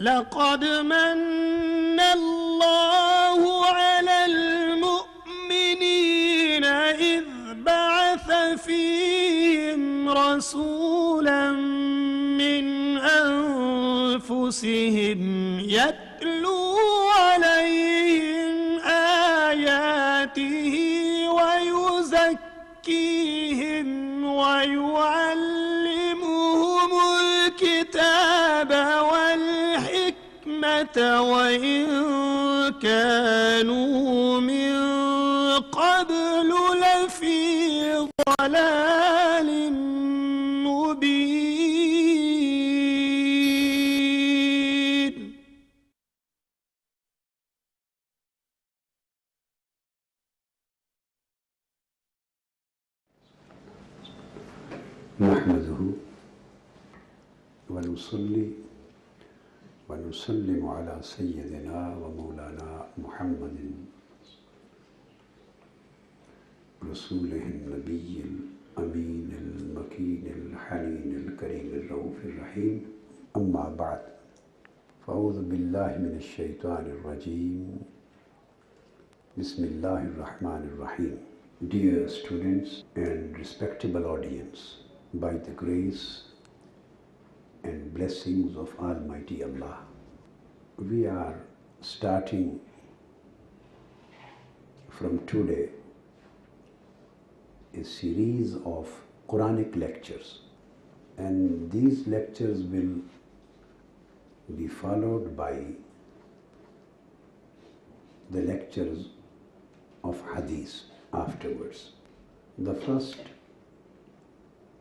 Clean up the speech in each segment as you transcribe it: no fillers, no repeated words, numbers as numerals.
لقد من الله على المؤمنين إذ بعث فيهم رسولا من أنفسهم يتلو عليهم آياته ويزكيهم ويعلمهم الكتاب والحكمة وإن كانوا من قبل لفي ضلال مبين. نحمده ونصلي ونسلم على سيدنا ومولانا محمد رسوله النبي الأمين المكين الحنين الكريم الرؤوف الرحيم. أما بعد، فأعوذ بالله من الشيطان الرجيم. بسم الله الرحمن الرحيم. Dear students and respectable audience, by the grace and blessings of Almighty Allah, we are starting from today a series of Quranic lectures, and these lectures will be followed by the lectures of Hadith afterwards. The first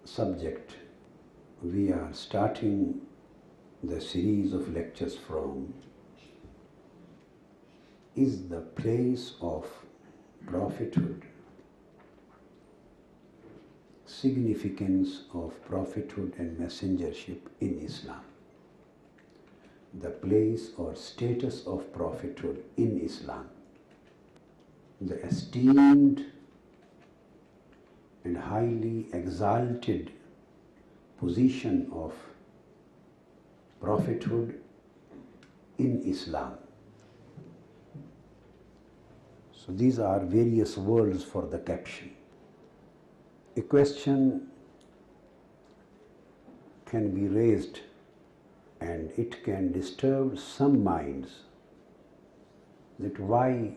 subject we are starting the series of lectures from is the place of prophethood, significance of prophethood and messengership in Islam. The place or status of prophethood in Islam, the esteemed and highly exalted position of prophethood in Islam. So these are various words for the caption. A question can be raised and it can disturb some minds that why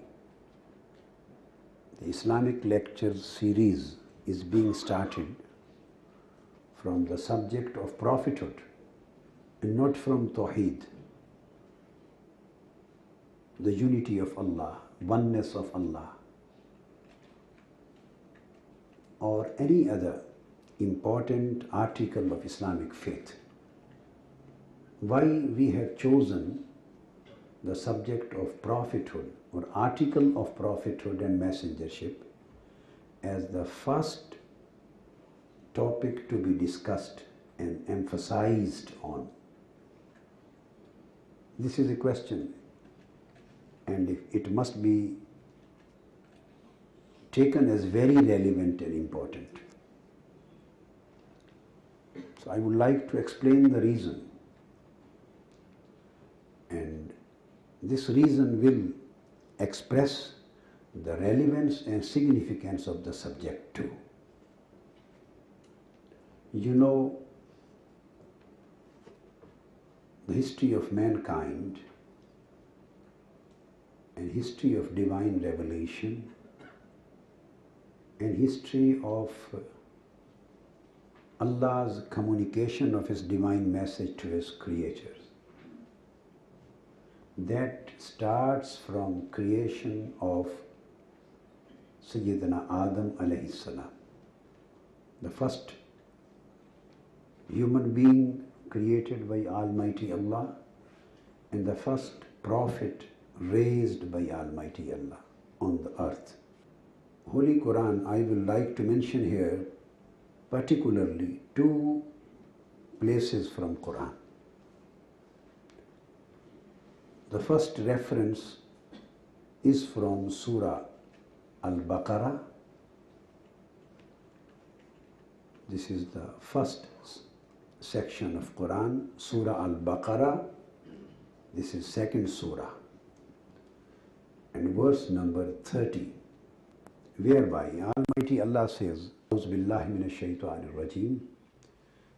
the Islamic lectures series is being started from the subject of prophethood and not from Tawheed, the unity of Allah, oneness of Allah, or any other important article of Islamic faith. Why we have chosen the subject of prophethood or article of prophethood and messengership as the first topic to be discussed and emphasized on. This is a question, and it must be taken as very relevant and important. So I would like to explain the reason, and this reason will express the relevance and significance of the subject too. You know, the history of mankind and history of divine revelation and history of Allah's communication of His divine message to His creatures. That starts from creation of Sayyidina Adam alayhi salam, the first human being created by Almighty Allah and the first prophet raised by Almighty Allah on the earth. Holy Quran, I will like to mention here particularly two places from Quran. The first reference is from Surah Al-Baqarah. This is the first section of Quran, Surah Al-Baqarah, This is second surah and verse number 30, whereby Almighty Allah says, Auzu billahi minash shaitanir rajim,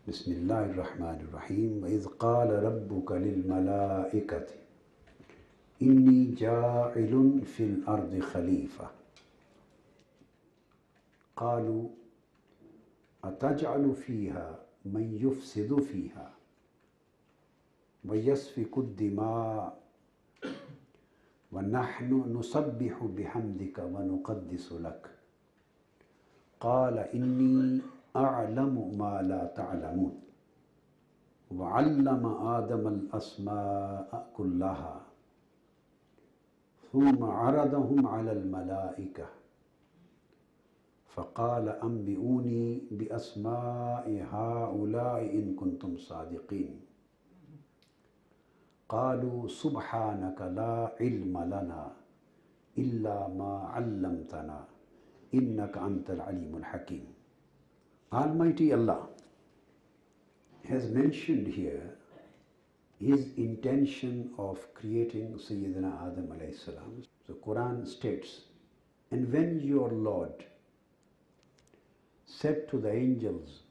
Bismillahir Rahmanir Rahim, wa idh qala rabbuka lil malaikati inni ja'ilun fil ardi khalifa qalu ataj'alu fiha man yufsidu fiha wa yasfiku ad-dima wa nahnu nusabbihu bihamdika wa nuqaddisu lak qala inni a'lamu ma la ta'lamun wa 'allama adama al-asma'a kullaha ثم عرضهم على الملائكة فقال أنبئوني بأسماء هؤلاء إن كنتم صادقين قالوا سبحانك لا علم لنا إلا ما علمتنا إنك أنت العليم الحكيم. Almighty Allah has mentioned here his intention of creating Sayyidina Adam alayhi salam. The Quran states, and when your Lord said to the angels,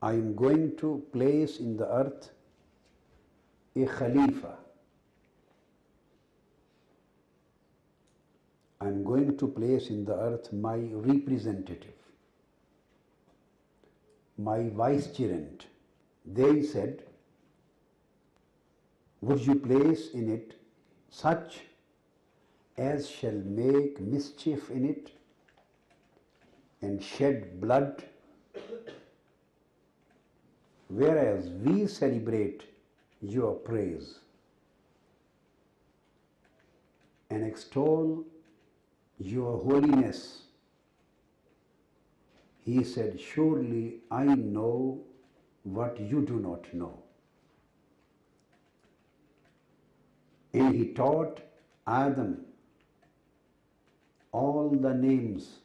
I am going to place in the earth a Khalifa. I am going to place in the earth my representative, my vicegerent. They said, would you place in it such as shall make mischief in it and shed blood, whereas we celebrate your praise and extol your holiness? He said, surely I know what you do not know. And he taught Adam all the names,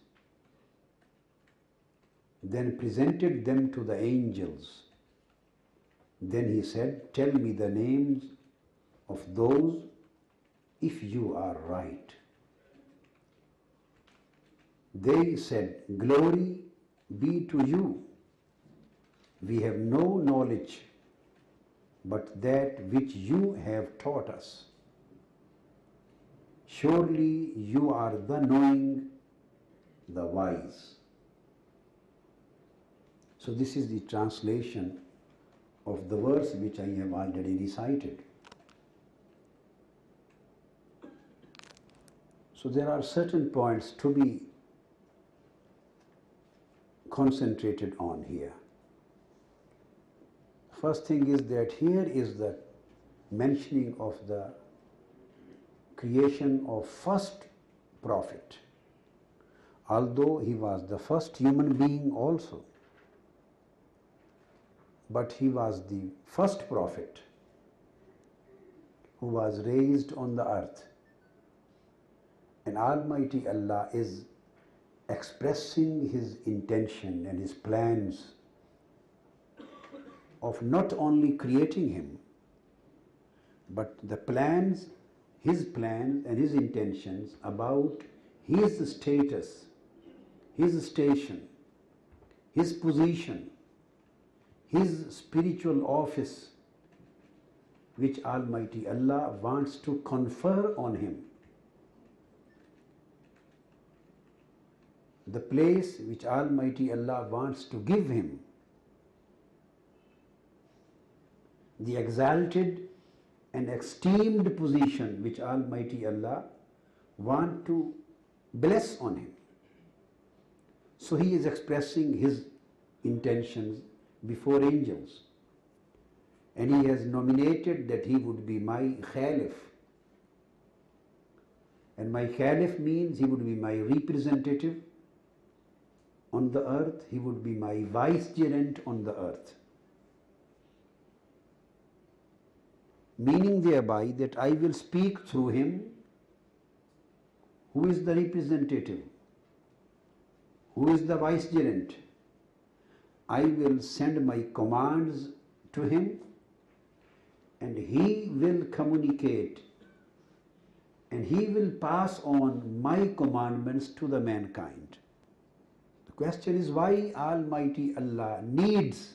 then presented them to the angels. Then he said, tell me the names of those if you are right. They said, glory be to you. We have no knowledge but that which you have taught us. Surely you are the knowing, the wise. So this is the translation of the verse which I have already recited. So there are certain points to be concentrated on here. First thing is that here is the mentioning of the creation of first prophet, although he was the first human being also, but he was the first prophet who was raised on the earth. And Almighty Allah is expressing his intention and his plans of not only creating him, but the plans, his plans and his intentions about his status, his station, his position, his spiritual office, which Almighty Allah wants to confer on him. The place which Almighty Allah wants to give him, the exalted and esteemed position which Almighty Allah wants to bless on him. So he is expressing his intentions before angels, and he has nominated that he would be my Khalif. And my Khalif means he would be my representative on the earth, he would be my vicegerent on the earth. Meaning thereby that I will speak through him, who is the representative, who is the vicegerent. I will send my commands to him, and he will communicate and he will pass on my commandments to the mankind. The question is why Almighty Allah needs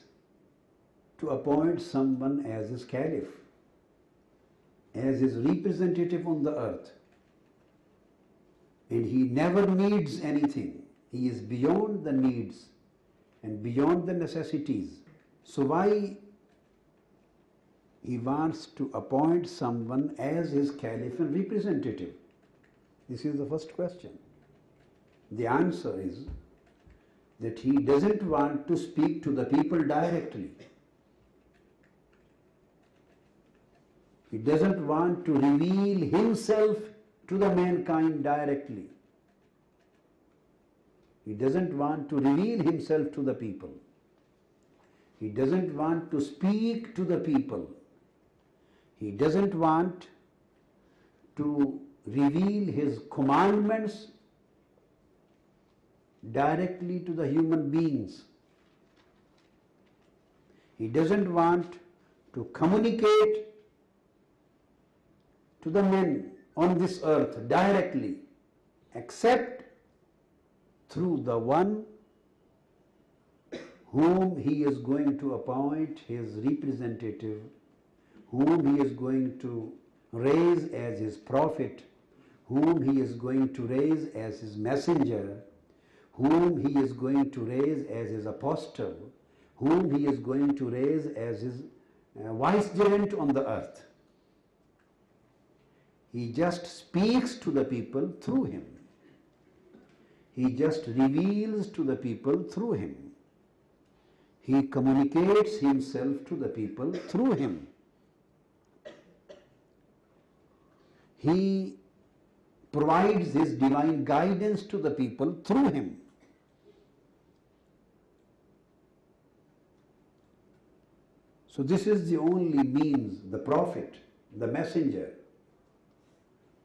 to appoint someone as his caliph, as his representative on the earth. And he never needs anything. He is beyond the needs and beyond the necessities. So why he wants to appoint someone as his caliph and representative? This is the first question. The answer is that he doesn't want to speak to the people directly. He doesn't want to reveal himself to the mankind directly. He doesn't want to reveal himself to the people. He doesn't want to speak to the people. He doesn't want to reveal his commandments directly to the human beings. He doesn't want to communicate to the men on this earth directly, except through the one whom he is going to appoint his representative, whom he is going to raise as his prophet, whom he is going to raise as his messenger, whom he is going to raise as his apostle, whom he is going to raise as his vicegerent on the earth. He just speaks to the people through him. He just reveals to the people through him. He communicates himself to the people through him. He provides his divine guidance to the people through him. So this is the only means, the prophet, the messenger.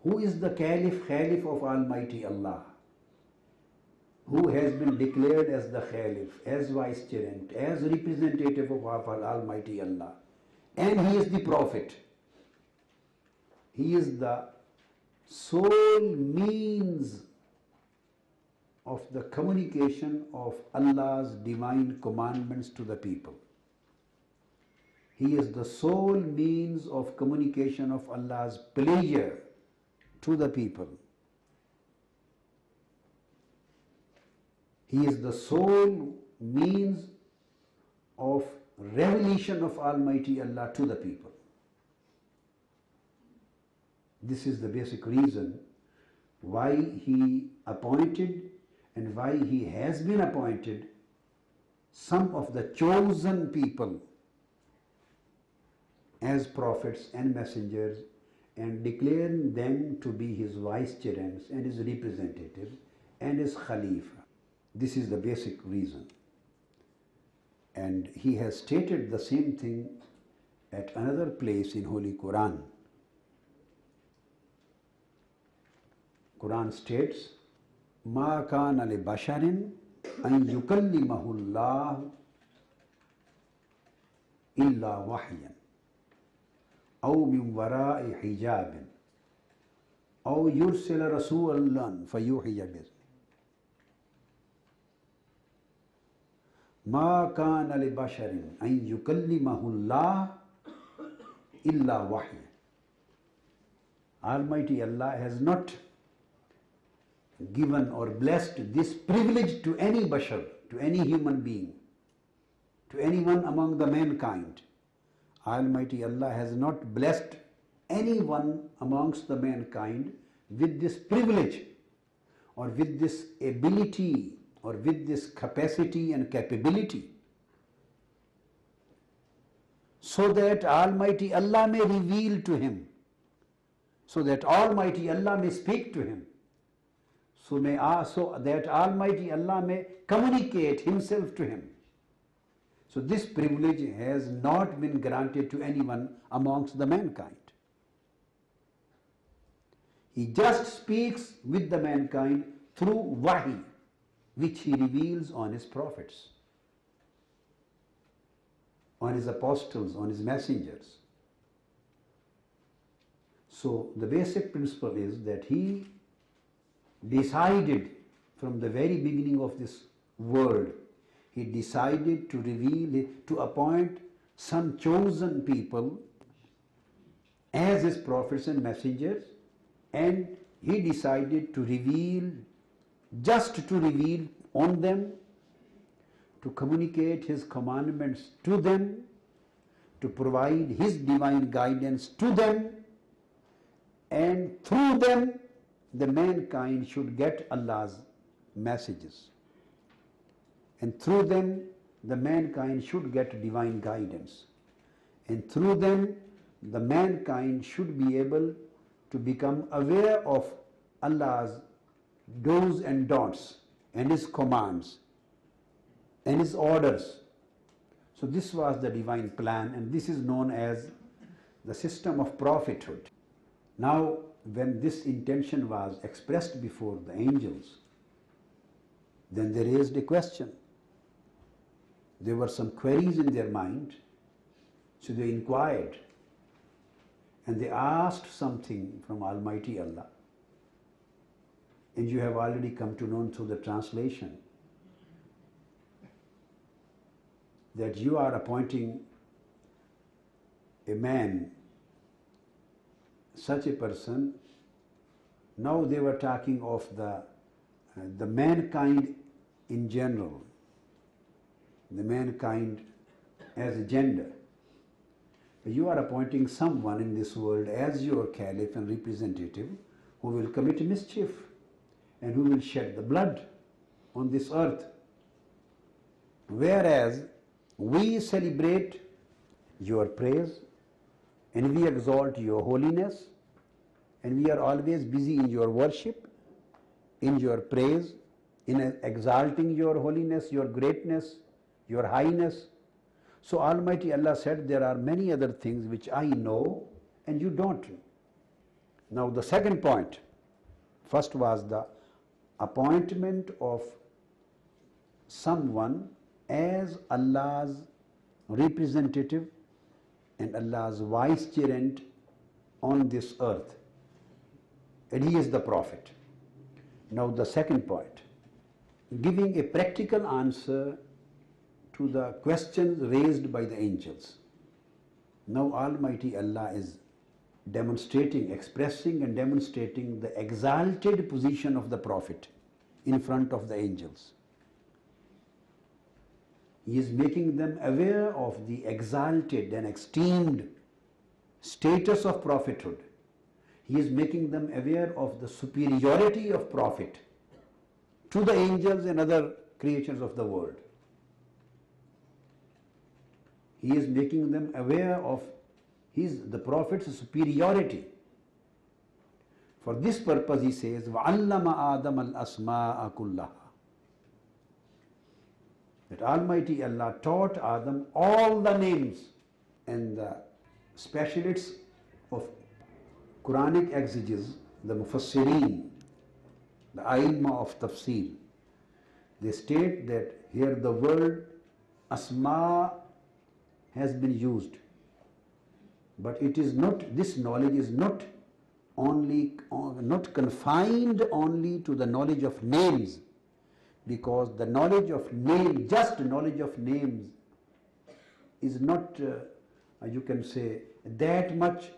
Who is the caliph of Almighty Allah? Who has been declared as the caliph, as vicegerent, as representative of Almighty Allah. And he is the prophet. He is the sole means of the communication of Allah's divine commandments to the people. He is the sole means of communication of Allah's pleasure to the people. He is the sole means of revelation of Almighty Allah to the people. This is the basic reason why he appointed and why he has been appointed some of the chosen people as prophets and messengers and declaring them to be his vicegerents and his representatives and his khalifa. This is the basic reason. And he has stated the same thing at another place in Holy Quran. Quran states, Ma kana li basharin an yukallimahu Allah illa wahyan aw min wara'i hijabin aw yursila rasulan fayuhiya bihi. Ma kana li basharin an yukallimahu Allah illa wahyan. Almighty Allah has not given or blessed this privilege to any bashar, to any human being, to anyone among the mankind. Almighty Allah has not blessed anyone amongst the mankind with this privilege or with this ability or with this capacity and capability, so that Almighty Allah may reveal to him, so that Almighty Allah may speak to him, so that Almighty Allah may communicate himself to him. So this privilege has not been granted to anyone amongst the mankind. He just speaks with the mankind through wahi, which he reveals on his prophets, on his apostles, on his messengers. So the basic principle is that he decided from the very beginning of this world, he decided to reveal, to appoint some chosen people as his prophets and messengers, and he decided to reveal, just to reveal on them, to communicate his commandments to them, to provide his divine guidance to them, and through them the mankind should get Allah's messages, and through them the mankind should get divine guidance, and through them the mankind should be able to become aware of Allah's do's and don'ts and his commands and his orders. So this was the divine plan, and this is known as the system of prophethood. Now, when this intention was expressed before the angels, then they raised a question. There were some queries in their mind, so they inquired and they asked something from Almighty Allah. And you have already come to know through the translation that you are appointing a man, such a person. Now they were talking of the mankind in general, the mankind as a gender. You are appointing someone in this world as your caliph and representative who will commit mischief and who will shed the blood on this earth. Whereas we celebrate your praise and we exalt your holiness, and we are always busy in your worship, in your praise, in exalting your holiness, your greatness, your highness. So Almighty Allah said, there are many other things which I know and you don't. Now the second point, first was the appointment of someone as Allah's representative and Allah's vicegerent on this earth, and he is the Prophet. Now the second point, giving a practical answer to the questions raised by the angels. Now Almighty Allah is demonstrating, expressing and demonstrating the exalted position of the Prophet in front of the angels. He is making them aware of the exalted and esteemed status of prophethood. He is making them aware of the superiority of Prophet to the angels and other creatures of the world. He is making them aware of the Prophet's superiority. For this purpose he says, وَعَلَّمَ آدَمَ الْأَسْمَاءَ كُلَّهَا. That Almighty Allah taught Adam all the names, and the specialists of Quranic exegesis, the Mufassirin, the Aimma of Tafsir, they state that here the word Asma has been used, but it is not, this knowledge is not confined only to the knowledge of names, because the knowledge of name, just knowledge of names, is not, you can say, that much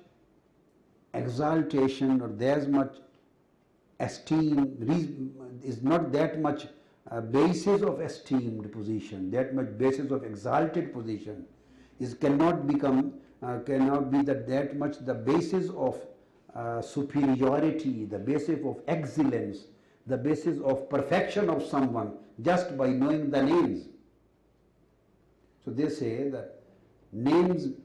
exaltation or that much esteem, is not that much basis of esteemed position, that much basis of exalted position, cannot be that much the basis of superiority, the basis of excellence, the basis of perfection of someone just by knowing the names. So they say that names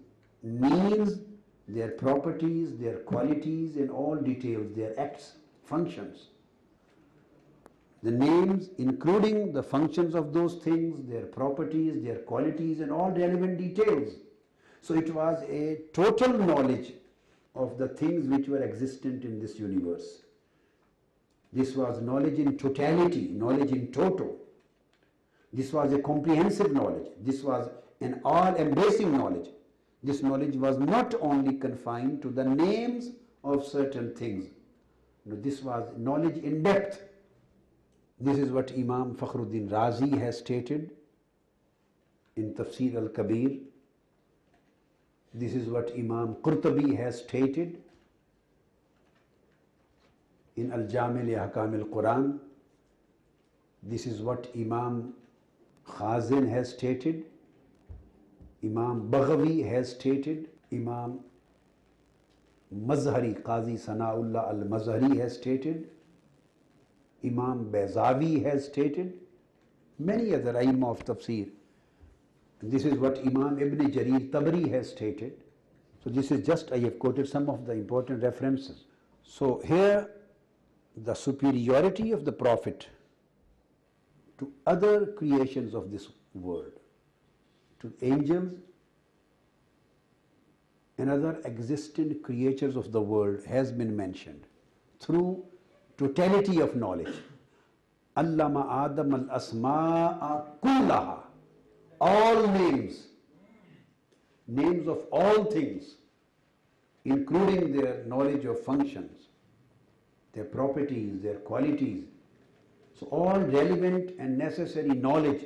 means their properties, their qualities and all details, their acts, functions. The names including the functions of those things, their properties, their qualities and all relevant details. So it was a total knowledge of the things which were existent in this universe. This was knowledge in totality, knowledge in total. This was a comprehensive knowledge. This was an all-embracing knowledge. This knowledge was not only confined to the names of certain things. This was knowledge in depth. This is what Imam Fakhruddin Razi has stated in Tafsir al-Kabir. This is what Imam Qurtubi has stated in Al-Jami' li Ahkam al-Quran. This is what Imam Khazin has stated, Imam Baghawi has stated, Imam Mazhari, Qazi Sanaullah al-Mazhari has stated, Imam Bayzawi has stated, many other Aimma of Tafsir. And this is what Imam Ibn Jarir Tabari has stated. So this is just, I have quoted some of the important references. So here, the superiority of the Prophet to other creations of this world, to angels and other existent creatures of the world, has been mentioned through totality of knowledge. Allama Adam al-asma'a kullaha, all names, names of all things, including their knowledge of functions, their properties, their qualities. So all relevant and necessary knowledge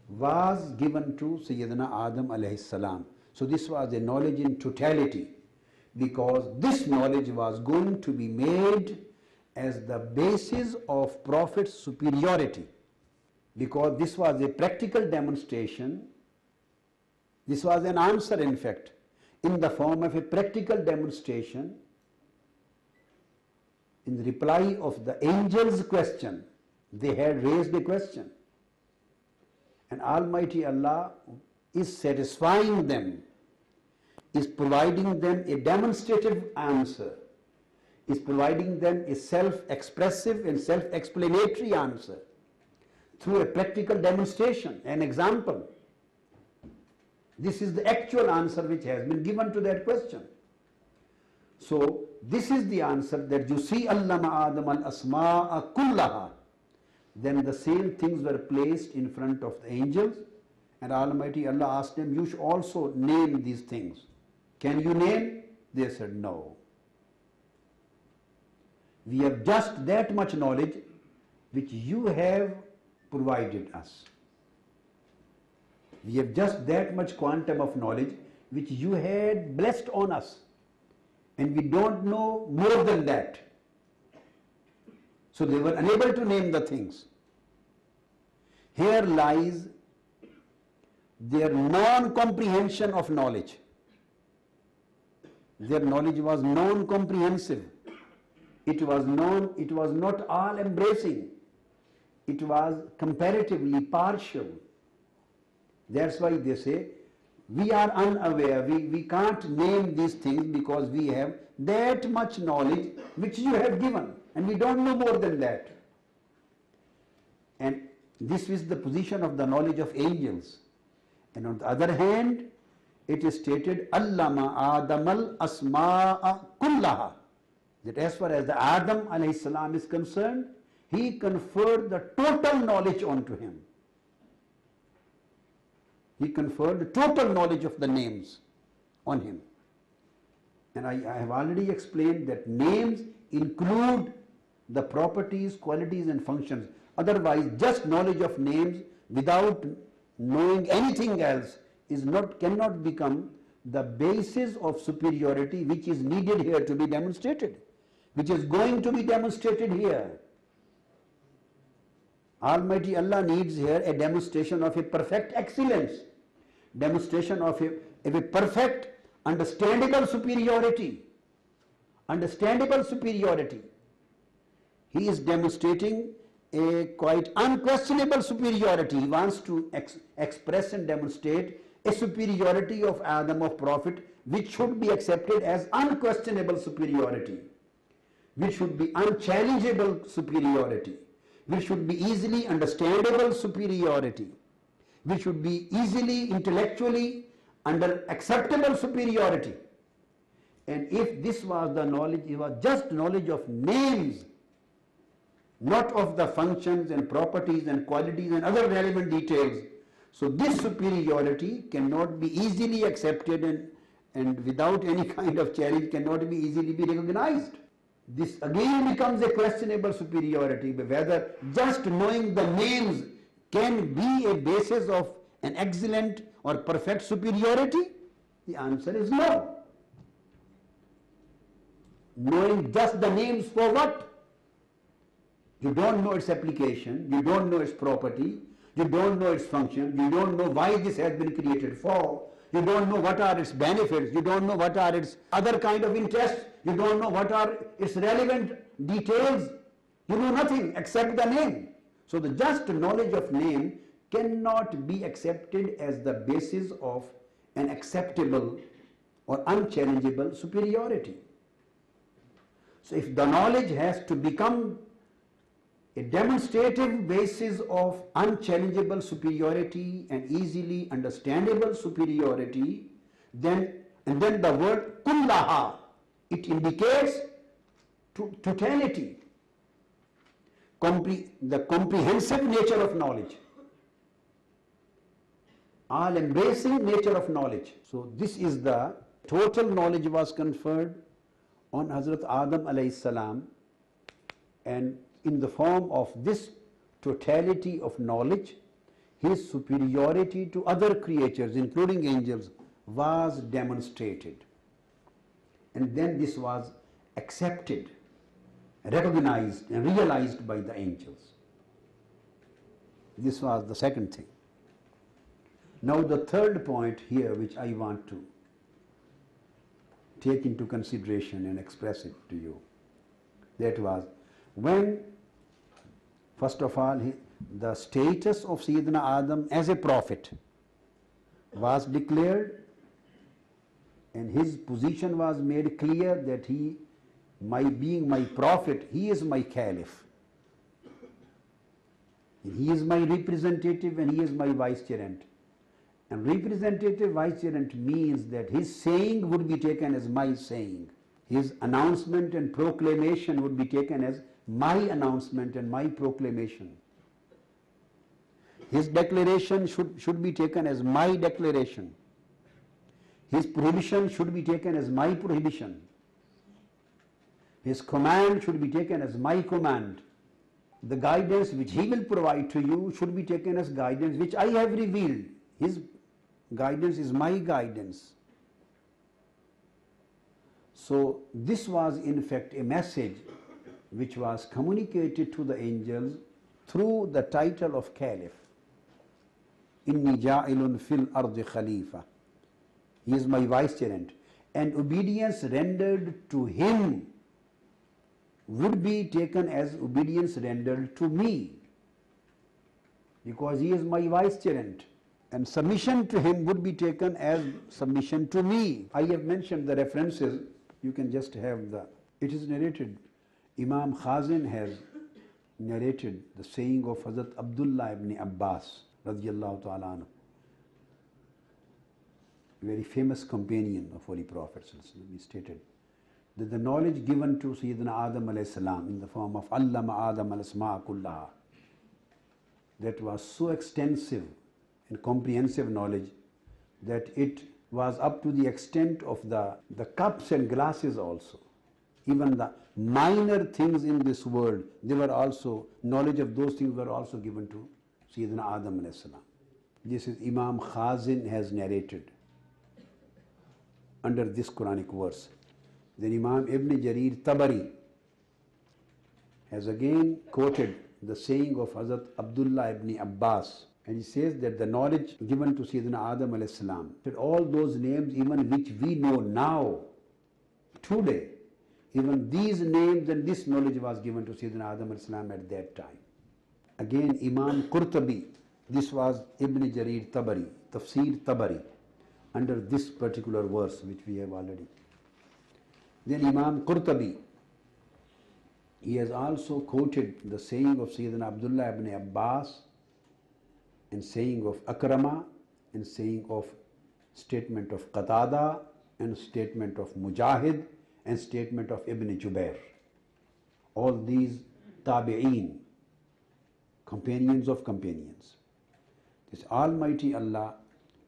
was given to Sayyidina Adam alayhi salam. So this was a knowledge in totality, because this knowledge was going to be made as the basis of Prophet's superiority, because this was a practical demonstration. This was an answer, in fact, in the form of a practical demonstration in reply of the angels' question. They had raised a question, and Almighty Allah is satisfying them, is providing them a demonstrative answer, is providing them a self-expressive and self-explanatory answer through a practical demonstration, an example. This is the actual answer which has been given to that question. So this is the answer that you see, Allama Adam al-asma'a kullaha. Then the same things were placed in front of the angels, and Almighty Allah asked them, you should also name these things. Can you name? They said, no. We have just that much knowledge which you have provided us. We have just that much quantum of knowledge which you had blessed on us, and we don't know more than that. So they were unable to name the things. Here lies their non-comprehension of knowledge. Their knowledge was non-comprehensive. It was not all-embracing. It was comparatively partial. That's why they say, we are unaware, we can't name these things because we have that much knowledge which you have given, and we don't know more than that. And this is the position of the knowledge of angels. And on the other hand, it is stated, Allama Adam al-asma'a kullaha, that as far as the Adam alayhi salam is concerned, he conferred the total knowledge onto him. He conferred the total knowledge of the names on him. And I have already explained that names include the properties, qualities and functions. Otherwise, just knowledge of names without knowing anything else cannot become the basis of superiority which is needed here to be demonstrated, which is going to be demonstrated here. Almighty Allah needs here a demonstration of a perfect excellence, demonstration of a perfect understandable superiority. Understandable superiority. He is demonstrating a quite unquestionable superiority. He wants to express and demonstrate a superiority of Adam, of Prophet, which should be accepted as unquestionable superiority, which should be unchallengeable superiority, which should be easily understandable superiority, which should be easily intellectually acceptable superiority. And if this was the knowledge, it was just knowledge of names, not of the functions and properties and qualities and other relevant details. So this superiority cannot be easily accepted and without any kind of challenge cannot be easily be recognized. This again becomes a questionable superiority, whether just knowing the names can be a basis of an excellent or perfect superiority. The answer is no. Knowing just the names for what? You don't know its application, you don't know its property, you don't know its function, you don't know why this has been created for, you don't know what are its benefits, you don't know what are its other kind of interests, you don't know what are its relevant details, you know nothing except the name. So the just knowledge of name cannot be accepted as the basis of an acceptable or unchallengeable superiority. So if the knowledge has to become a demonstrative basis of unchallengeable superiority and easily understandable superiority, then the word kullaha, it indicates totality, the comprehensive nature of knowledge, all embracing nature of knowledge. So this is the total knowledge was conferred on Hazrat Adam alayhi salam, and in the form of this totality of knowledge, his superiority to other creatures, including angels, was demonstrated. And then this was accepted, recognized and realized by the angels. This was the second thing. Now the third point here which I want to take into consideration and express it to you, that was when, first of all, the status of Sayyidina Adam as a prophet was declared, and his position was made clear that he, being my prophet, he is my caliph. He is my representative and he is my vicegerent. And representative vicegerent means that his saying would be taken as my saying. His announcement and proclamation would be taken as my announcement and my proclamation. His declaration should be taken as my declaration. His prohibition should be taken as my prohibition. His command should be taken as my command. The guidance which he will provide to you should be taken as guidance which I have revealed. His guidance is my guidance. So this was in fact a message which was communicated to the angels through the title of Caliph. Inni ja'ilun fil ardi khalifa. He is my vicegerent. And obedience rendered to him would be taken as obedience rendered to me, because he is my vicegerent. And submission to him would be taken as submission to me. I have mentioned the references. You can just have the, it is narrated, Imam Khazin has narrated the saying of Hazrat Abdullah ibn Abbas radiyallahu ta'ala anhu, very famous companion of Holy Prophet. He stated that the knowledge given to Sayyidina Adam alayhi salam in the form of Allama Adam al-Asma' kullaha, that was so extensive and comprehensive knowledge that it was up to the extent of the cups and glasses also. Even the minor things in this world, they were also, knowledge of those things were also given to Sayyidina Adam alayhi salam. This is Imam Khazin has narrated under this Quranic verse. Then Imam Ibn Jarir Tabari has again quoted the saying of Hazrat Abdullah ibn Abbas, and he says that the knowledge given to Sayyidina Adam alayhi salam, that all those names even which we know now, today, even these names and this knowledge was given to Sayyidina Adam alayhi salam at that time. Again Imam Qurtubi, this was Ibn Jarir Tabari, Tafsir Tabari, under this particular verse which we have already. Then Imam Qurtubi, he has also quoted the saying of Sayyidina Abdullah ibn Abbas, and saying of Akrama, and saying of statement of Qatada, and statement of Mujahid, and statement of Ibn Jubair. All these tabi'een, companions of companions. This Almighty Allah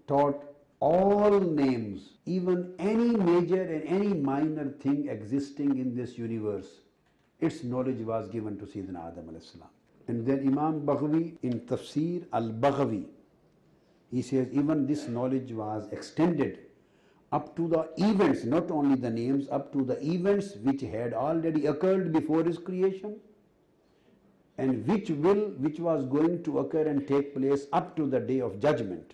taught all names, even any major and any minor thing existing in this universe, its knowledge was given to Sayyidina Adam alayhi salam. And then Imam Baghawi in Tafsir al-Baghawi, he says even this knowledge was extended up to the events, not only the names, up to the events which had already occurred before his creation and which was going to occur and take place up to the day of judgment.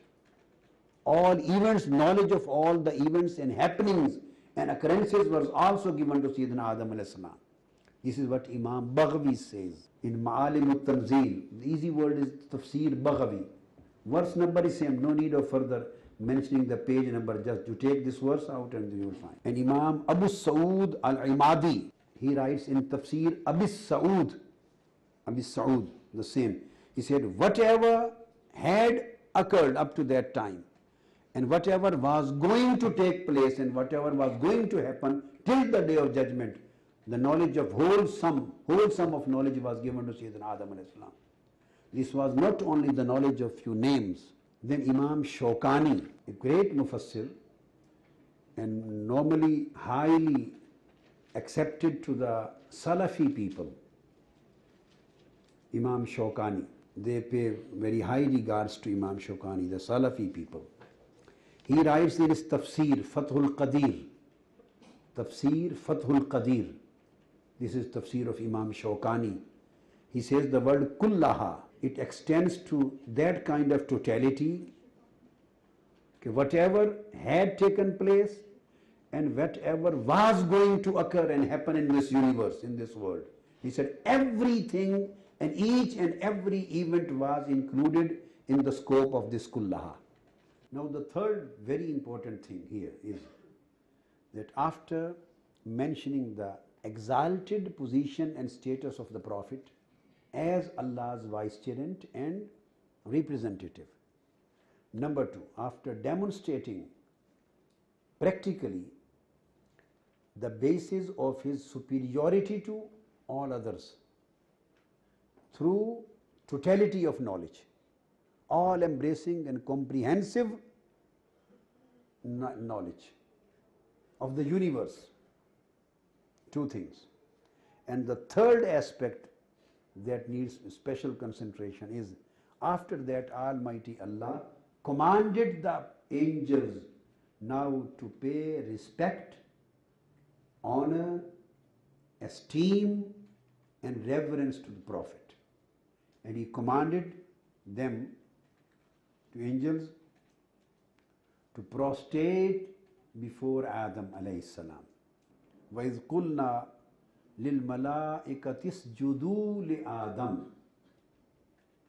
All events, knowledge of all the events and happenings and occurrences was also given to Sayyidina Adam alayhi salam. This is what Imam Baghawi says in Ma'alim al-Tanzil. The easy word is Tafsir Baghawi. Verse number is same, no need of further mentioning the page number, just to take this verse out and you will find. And Imam Abu Sa'ud al-Imadi, he writes in Tafsir Abi Sa'ud, the same. He said, whatever had occurred up to that time and whatever was going to take place and whatever was going to happen till the day of judgment, the knowledge of whole sum of knowledge was given to Sayyidina Adam alayhi salam. This was not only the knowledge of few names. Then Imam Shawkani, a great mufassir and normally highly accepted to the Salafi people, Imam Shawkani, they pay very high regards to Imam Shawkani, the Salafi people. He writes in his Tafsir Fathul Qadir, Tafsir Fathul Qadir. This is Tafsir of Imam Shawkani. He says the word kullaha, it extends to that kind of totality, okay, whatever had taken place and whatever was going to occur and happen in this universe, in this world. He said everything and each and every event was included in the scope of this kullaha. Now the third very important thing here is that after mentioning the exalted position and status of the Prophet as Allah's vicegerent and representative. Number two, after demonstrating practically the basis of his superiority to all others through totality of knowledge, all embracing and comprehensive knowledge of the universe. Two things. And the third aspect that needs special concentration is after that Almighty Allah commanded the angels now to pay respect, honor, esteem and reverence to the Prophet. And he commanded them, to angels, to prostrate before Adam alayhi salam. وَإِذْ قُلْنَا لِلْمَلَائِكَةِ اسْجُدُوا لِآدَمَ.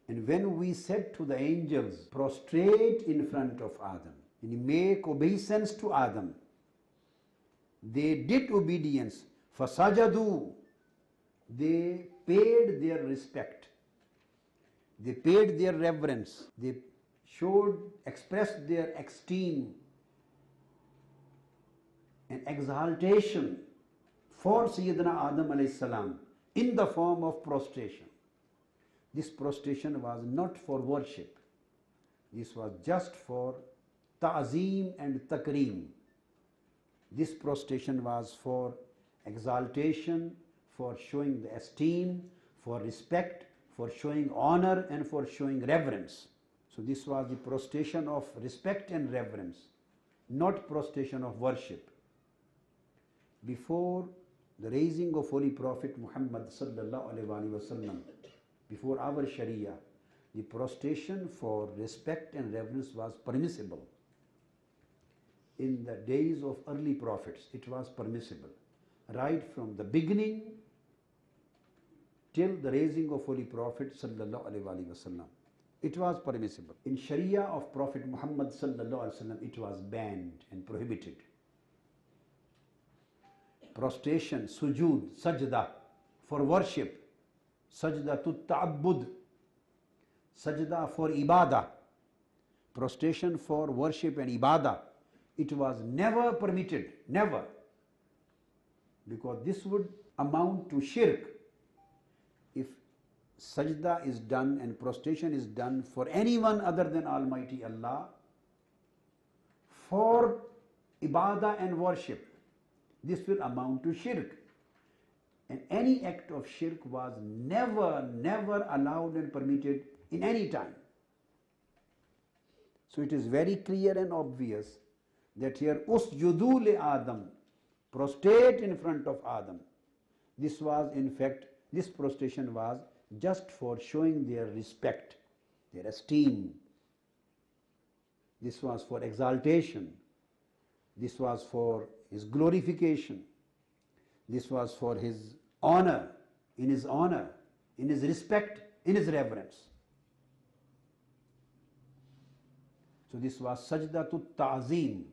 And when we said to the angels, prostrate in front of Adam and make obeisance to Adam, they did obedience. فَسَجَدُوا. They paid their respect. They paid their reverence. They expressed their esteem and exaltation for Sayyidina Adam alayhi salam in the form of prostration. This prostration was not for worship. This was just for ta'zeem and takreem. This prostration was for exaltation, for showing the esteem, for respect, for showing honor and for showing reverence. So this was the prostration of respect and reverence, not prostration of worship. Before the raising of Holy Prophet Muhammad sallallahu alaihi wasallam, before our Sharia, the prostration for respect and reverence was permissible. In the days of early prophets, it was permissible. Right from the beginning till the raising of Holy Prophet sallallahu alaihi wasallam, it was permissible. In Sharia of Prophet Muhammad sallallahu alaihi wasallam, it was banned and prohibited. Prostration, sujood, sajda for worship, sajda to ta'abbud, sajda for ibadah, prostration for worship and ibadah, it was never permitted, never, because this would amount to shirk. If sajda is done and prostration is done for anyone other than Almighty Allah, for ibadah and worship, this will amount to shirk. And any act of shirk was never allowed and permitted in any time. So it is very clear and obvious that here usjudu li Adam, prostrate in front of Adam. This was in fact, this prostration was just for showing their respect, their esteem. This was for exaltation. This was for his glorification. This was for his honor, in his respect, in his reverence. So this was sajdatul ta'zim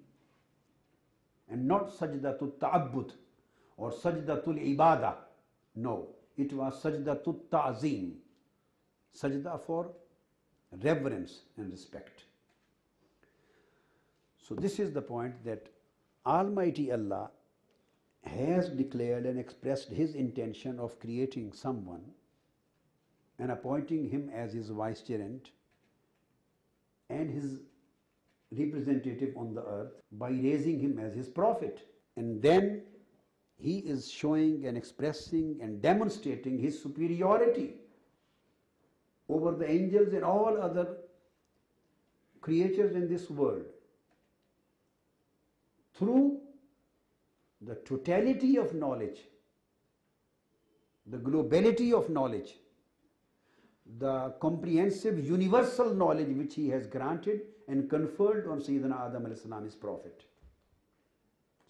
and not sajdatul ta'abbud or sajdatul ibadah. No, it was sajdatul ta'zim, sajda for reverence and respect. So this is the point, that Almighty Allah has declared and expressed his intention of creating someone and appointing him as his vicegerent and his representative on the earth by raising him as his prophet. And then he is showing and expressing and demonstrating his superiority over the angels and all other creatures in this world through the totality of knowledge, the globality of knowledge, the comprehensive universal knowledge which he has granted and conferred on Sayyidina Adam alayhi salam, his prophet.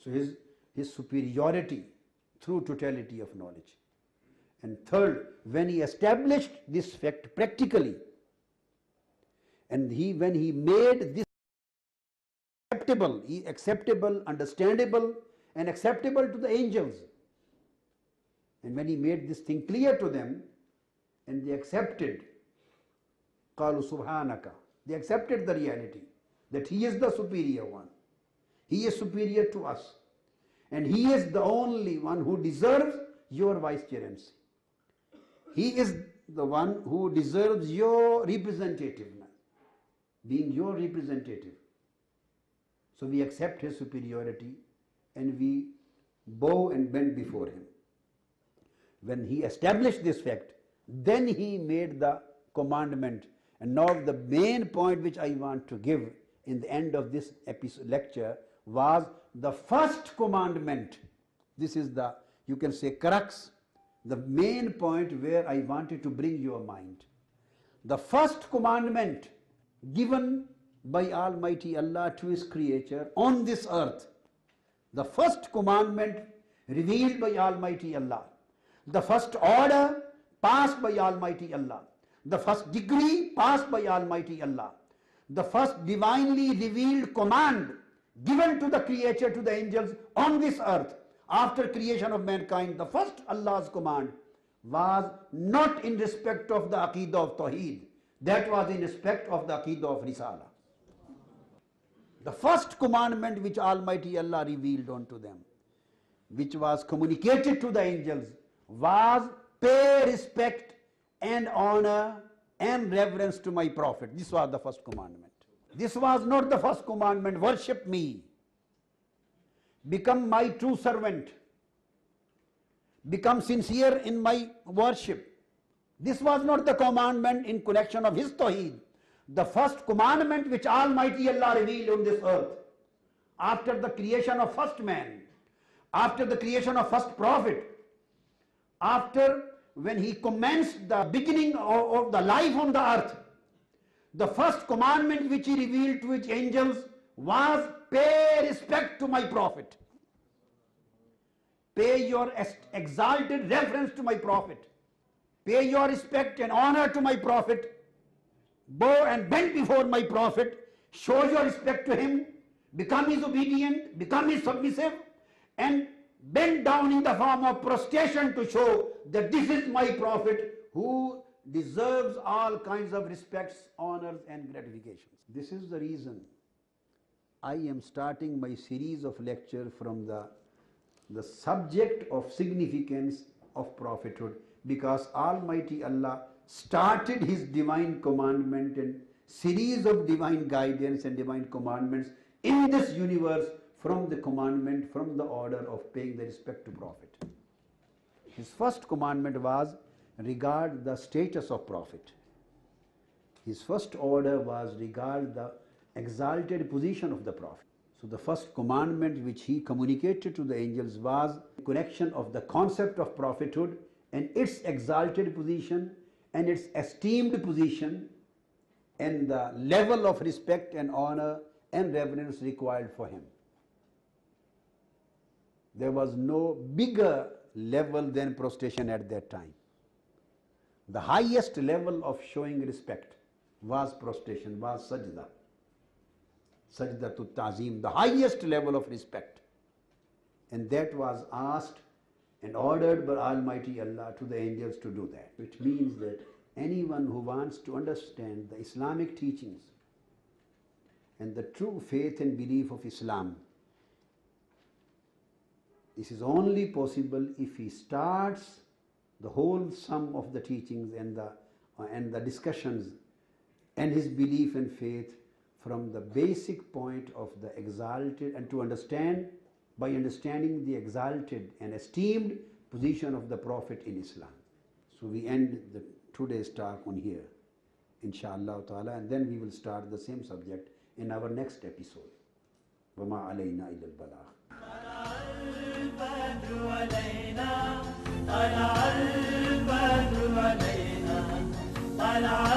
So his superiority through totality of knowledge. And third, when he established this fact practically, and when he made this acceptable, understandable, and acceptable to the angels, and when he made this thing clear to them, and they accepted, qalu subhanaka, they accepted the reality that he is the superior one, he is superior to us, and he is the only one who deserves your vicegerency. He is the one who deserves your representativeness, being your representative. So we accept his superiority and we bow and bend before him. When he established this fact, then he made the commandment. And now the main point which I want to give in the end of this lecture was the first commandment. This is the, you can say, crux, the main point where I wanted to bring your mind. The first commandment given by Almighty Allah to his creature on this earth, the first commandment revealed by Almighty Allah, the first order passed by Almighty Allah, the first decree passed by Almighty Allah, the first divinely revealed command given to the creature, to the angels on this earth after creation of mankind, the first Allah's command was not in respect of the Aqidah of Tawheed, that was in respect of the Aqidah of Risala. The first commandment which Almighty Allah revealed unto them, which was communicated to the angels, was pay respect and honor and reverence to my prophet. This was the first commandment. This was not the first commandment, worship me, become my true servant, become sincere in my worship. This was not the commandment in connection of his Tawheed. The first commandment which Almighty Allah revealed on this earth, after the creation of first man, after the creation of first prophet, after when he commenced the beginning of the life on the earth, the first commandment which he revealed to his angels was pay respect to my prophet. Pay your exalted reverence to my prophet. Pay your respect and honor to my prophet. Bow and bend before my prophet. Show your respect to him. Become his obedient. Become his submissive. And bend down in the form of prostration to show that this is my prophet who deserves all kinds of respects, honors and gratifications. This is the reason I am starting my series of lecture from the subject of significance of prophethood, because Almighty Allah started his divine commandment and series of divine guidance and divine commandments in this universe from the commandment, from the order of paying the respect to Prophet. His first commandment was regard the status of Prophet. His first order was regard the exalted position of the Prophet. So the first commandment which he communicated to the angels was the connection of the concept of prophethood and its exalted position and its esteemed position and the level of respect and honor and reverence required for him. There was no bigger level than prostration at that time. The highest level of showing respect was prostration, was sajda. Sajdatul Ta'zim, the highest level of respect. And that was asked and ordered by Almighty Allah to the angels to do that. Which means that anyone who wants to understand the Islamic teachings and the true faith and belief of Islam, this is only possible if he starts the whole sum of the teachings and the discussions and his belief and faith from the basic point of the exalted, and to understand, by understanding the exalted and esteemed position of the Prophet in Islam. So we end today's talk on here, inshallah ta'ala, and then we will start the same subject in our next episode. وَمَا عَلَيْنَا إِلَّا الْبَلَاغُ. طلع البدر علينا طلع